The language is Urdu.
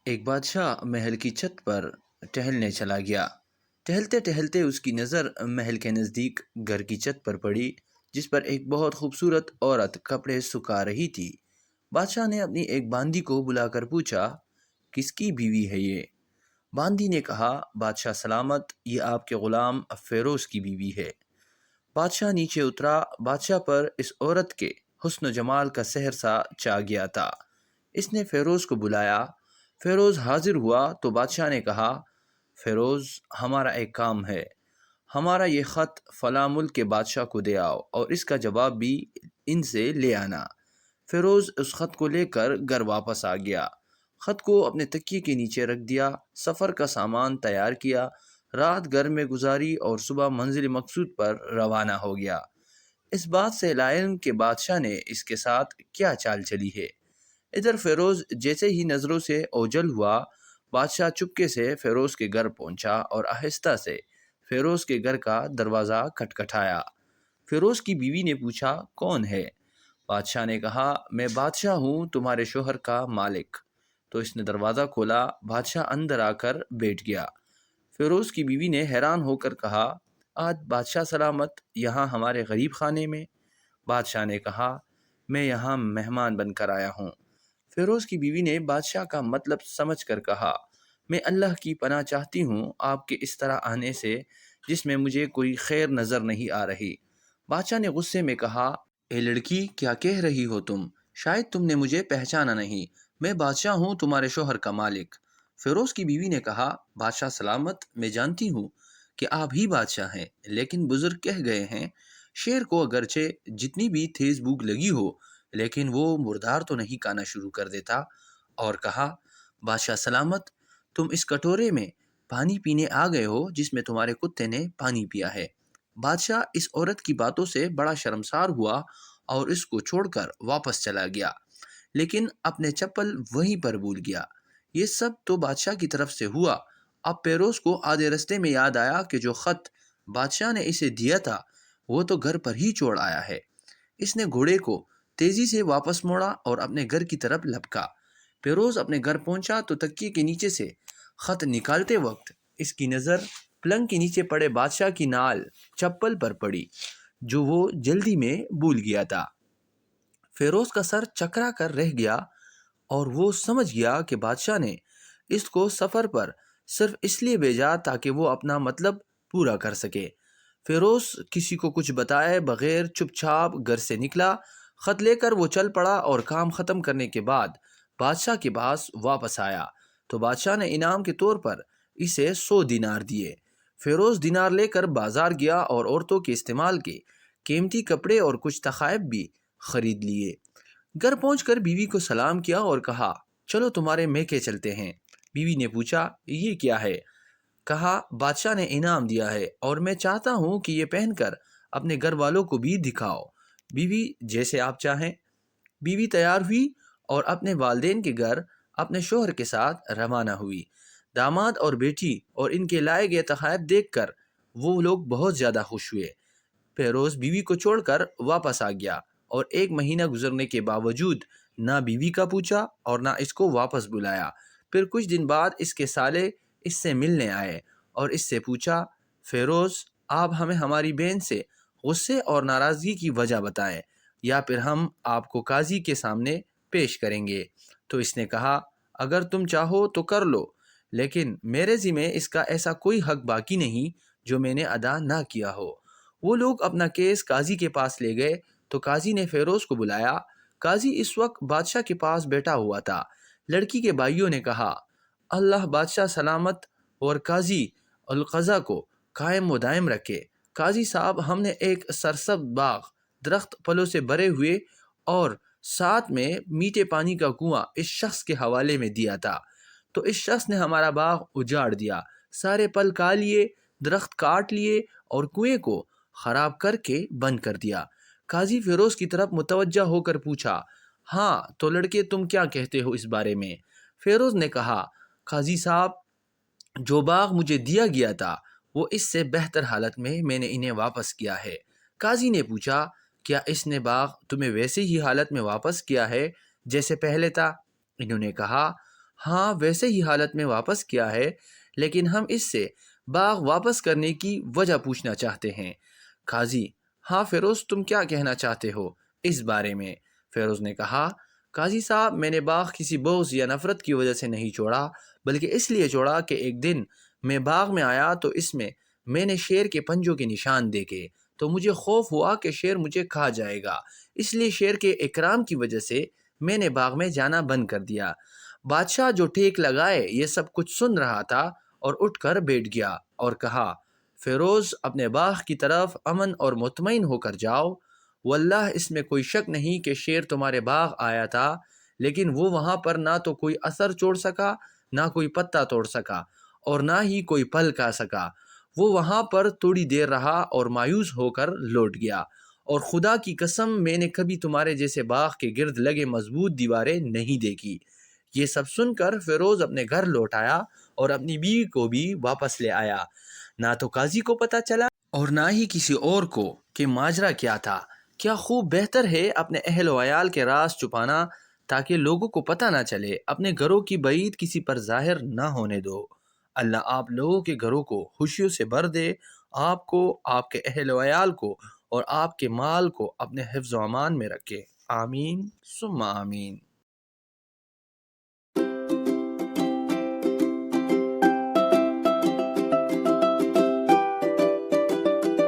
ایک بادشاہ محل کی چھت پر ٹہلنے چلا گیا۔ ٹہلتے ٹہلتے اس کی نظر محل کے نزدیک گھر کی چھت پر پڑی، جس پر ایک بہت خوبصورت عورت کپڑے سکھا رہی تھی۔ بادشاہ نے اپنی ایک باندی کو بلا کر پوچھا، کس کی بیوی ہے یہ؟ باندی نے کہا، بادشاہ سلامت، یہ آپ کے غلام فیروز کی بیوی ہے۔ بادشاہ نیچے اترا۔ بادشاہ پر اس عورت کے حسن و جمال کا سحر سا چھا گیا تھا۔ اس نے فیروز کو بلایا۔ فیروز حاضر ہوا تو بادشاہ نے کہا، فیروز، ہمارا ایک کام ہے۔ ہمارا یہ خط فلاں ملک کے بادشاہ کو دے آؤ اور اس کا جواب بھی ان سے لے آنا۔ فیروز اس خط کو لے کر گھر واپس آ گیا۔ خط کو اپنے تکیے کے نیچے رکھ دیا، سفر کا سامان تیار کیا، رات گھر میں گزاری اور صبح منزل مقصود پر روانہ ہو گیا۔ اس بات سے لاعلم کہ بادشاہ نے اس کے ساتھ کیا چال چلی ہے۔ ادھر فیروز جیسے ہی نظروں سے اوجھل ہوا، بادشاہ چپکے سے فیروز کے گھر پہنچا اور آہستہ سے فیروز کے گھر کا دروازہ کھٹکھٹایا۔ فیروز کی بیوی نے پوچھا، کون ہے؟ بادشاہ نے کہا، میں بادشاہ ہوں، تمہارے شوہر کا مالک۔ تو اس نے دروازہ کھولا۔ بادشاہ اندر آ کر بیٹھ گیا۔ فیروز کی بیوی نے حیران ہو کر کہا، آج بادشاہ سلامت یہاں ہمارے غریب خانے میں؟ بادشاہ نے کہا، میں یہاں مہمان بن کر آیا ہوں۔ فیروز کی بیوی نے بادشاہ کا مطلب سمجھ کر کہا، میں اللہ کی پناہ چاہتی ہوں آپ کے اس طرح آنے سے، جس میں مجھے کوئی خیر نظر نہیں آ رہی۔ بادشاہ نے غصے میں کہا، اے لڑکی، کیا کہہ رہی ہو تم؟ شاید تم نے مجھے پہچانا نہیں۔ میں بادشاہ ہوں، تمہارے شوہر کا مالک۔ فیروز کی بیوی نے کہا، بادشاہ سلامت، میں جانتی ہوں کہ آپ ہی بادشاہ ہیں، لیکن بزرگ کہہ گئے ہیں، شیر کو اگرچہ جتنی بھی تیز بھوک لگی ہو، لیکن وہ مردار تو نہیں کھانا شروع کر دیتا۔ اور کہا، بادشاہ سلامت، تم اس کٹورے میں پانی پینے آ گئے ہو جس میں تمہارے کتے نے پانی پیا ہے۔ بادشاہ اس عورت کی باتوں سے بڑا شرمسار ہوا اور اس کو چھوڑ کر واپس چلا گیا، لیکن اپنے چپل وہیں پر بھول گیا۔ یہ سب تو بادشاہ کی طرف سے ہوا۔ اب فیروز کو آدھے رستے میں یاد آیا کہ جو خط بادشاہ نے اسے دیا تھا وہ تو گھر پر ہی چھوڑ آیا ہے۔ اس نے گھوڑے کو تیزی سے واپس موڑا اور اپنے گھر کی طرف لپکا۔ فیروز اپنے گھر پہنچا تو تکیے کے نیچے سے خط نکالتے وقت اس کی نظر پلنگ کے نیچے پڑے بادشاہ کی نال چپل پر پڑی، جو وہ جلدی میں بھول گیا تھا۔ فیروز کا سر چکرا کر رہ گیا اور وہ سمجھ گیا کہ بادشاہ نے اس کو سفر پر صرف اس لیے بھیجا تاکہ وہ اپنا مطلب پورا کر سکے۔ فیروز کسی کو کچھ بتائے بغیر چپ چاپ گھر سے نکلا۔ خط لے کر وہ چل پڑا اور کام ختم کرنے کے بعد بادشاہ کے پاس واپس آیا تو بادشاہ نے انعام کے طور پر اسے 100 دینار دیے۔ فیروز دینار لے کر بازار گیا اور عورتوں کے استعمال کے قیمتی کپڑے اور کچھ تحائف بھی خرید لیے۔ گھر پہنچ کر بیوی کو سلام کیا اور کہا، چلو تمہارے میکے چلتے ہیں۔ بیوی نے پوچھا، یہ کیا ہے؟ کہا، بادشاہ نے انعام دیا ہے اور میں چاہتا ہوں کہ یہ پہن کر اپنے گھر والوں کو بھی دکھاؤ۔ بیوی، جیسے آپ چاہیں۔ بیوی تیار ہوئی اور اپنے والدین کے گھر اپنے شوہر کے ساتھ روانہ ہوئی۔ داماد اور بیٹی اور ان کے لائے گئے تحائف دیکھ کر وہ لوگ بہت زیادہ خوش ہوئے۔ فیروز بیوی کو چھوڑ کر واپس آ گیا اور 1 مہینہ گزرنے کے باوجود نہ بیوی کا پوچھا اور نہ اس کو واپس بلایا۔ پھر کچھ دن بعد اس کے سالے اس سے ملنے آئے اور اس سے پوچھا، فیروز، آپ ہمیں ہماری بہن سے غصے اور ناراضگی کی وجہ بتائیں یا پھر ہم آپ کو قاضی کے سامنے پیش کریں گے۔ تو اس نے کہا، اگر تم چاہو تو کر لو، لیکن میرے ذمہ اس کا ایسا کوئی حق باقی نہیں جو میں نے ادا نہ کیا ہو۔ وہ لوگ اپنا کیس قاضی کے پاس لے گئے تو قاضی نے فیروز کو بلایا۔ قاضی اس وقت بادشاہ کے پاس بیٹھا ہوا تھا۔ لڑکی کے بھائیوں نے کہا، اللہ بادشاہ سلامت اور قاضی القضا کو قائم و دائم رکھے۔ قاضی صاحب، ہم نے ایک سرسبز باغ، درخت پھلوں سے بھرے ہوئے اور ساتھ میں میٹھے پانی کا کنواں اس شخص کے حوالے میں دیا تھا، تو اس شخص نے ہمارا باغ اجاڑ دیا، سارے پھل کھا لیے، درخت کاٹ لیے اور کنویں کو خراب کر کے بند کر دیا۔ قاضی فیروز کی طرف متوجہ ہو کر پوچھا، ہاں تو لڑکے، تم کیا کہتے ہو اس بارے میں؟ فیروز نے کہا، قاضی صاحب، جو باغ مجھے دیا گیا تھا وہ اس سے بہتر حالت میں نے انہیں واپس کیا ہے۔ قاضی نے پوچھا، کیا اس نے باغ تمہیں ویسے ہی حالت میں واپس کیا ہے جیسے پہلے تھا؟ انہوں نے کہا، ہاں ویسے ہی حالت میں واپس کیا ہے، لیکن ہم اس سے باغ واپس کرنے کی وجہ پوچھنا چاہتے ہیں۔ قاضی: ہاں فیروز، تم کیا کہنا چاہتے ہو اس بارے میں؟ فیروز نے کہا: قاضی صاحب، میں نے باغ کسی بغض یا نفرت کی وجہ سے نہیں چھوڑا، بلکہ اس لیے چھوڑا کہ ایک دن میں باغ میں آیا تو اس میں نے شیر کے پنجوں کے نشان دیکھے، تو مجھے خوف ہوا کہ شیر مجھے کھا جائے گا، اس لیے شیر کے اکرام کی وجہ سے میں نے باغ میں جانا بند کر دیا۔ بادشاہ جو ٹیک لگائے یہ سب کچھ سن رہا تھا اور اٹھ کر بیٹھ گیا اور کہا: فیروز، اپنے باغ کی طرف امن اور مطمئن ہو کر جاؤ، واللہ اس میں کوئی شک نہیں کہ شیر تمہارے باغ آیا تھا، لیکن وہ وہاں پر نہ تو کوئی اثر چھوڑ سکا، نہ کوئی پتا توڑ سکا، اور نہ ہی کوئی پھل کھا سکا۔ وہ وہاں پر تھوڑی دیر رہا اور مایوس ہو کر لوٹ گیا، اور خدا کی قسم میں نے کبھی تمہارے جیسے باغ کے گرد لگے مضبوط دیواریں نہیں دیکھی۔ یہ سب سن کر فیروز اپنے گھر لوٹ آیا اور اپنی بیوی کو بھی واپس لے آیا۔ نہ تو قاضی کو پتہ چلا اور نہ ہی کسی اور کو کہ ماجرا کیا تھا۔ کیا خوب بہتر ہے اپنے اہل و عیال کے راز چھپانا تاکہ لوگوں کو پتہ نہ چلے، اپنے گھروں کی بعید کسی پر ظاہر نہ ہونے دو۔ اللہ آپ لوگوں کے گھروں کو خوشیوں سے بھر دے، آپ کو، آپ کے اہل و عیال کو اور آپ کے مال کو اپنے حفظ و امان میں رکھے۔ آمین ثم آمین۔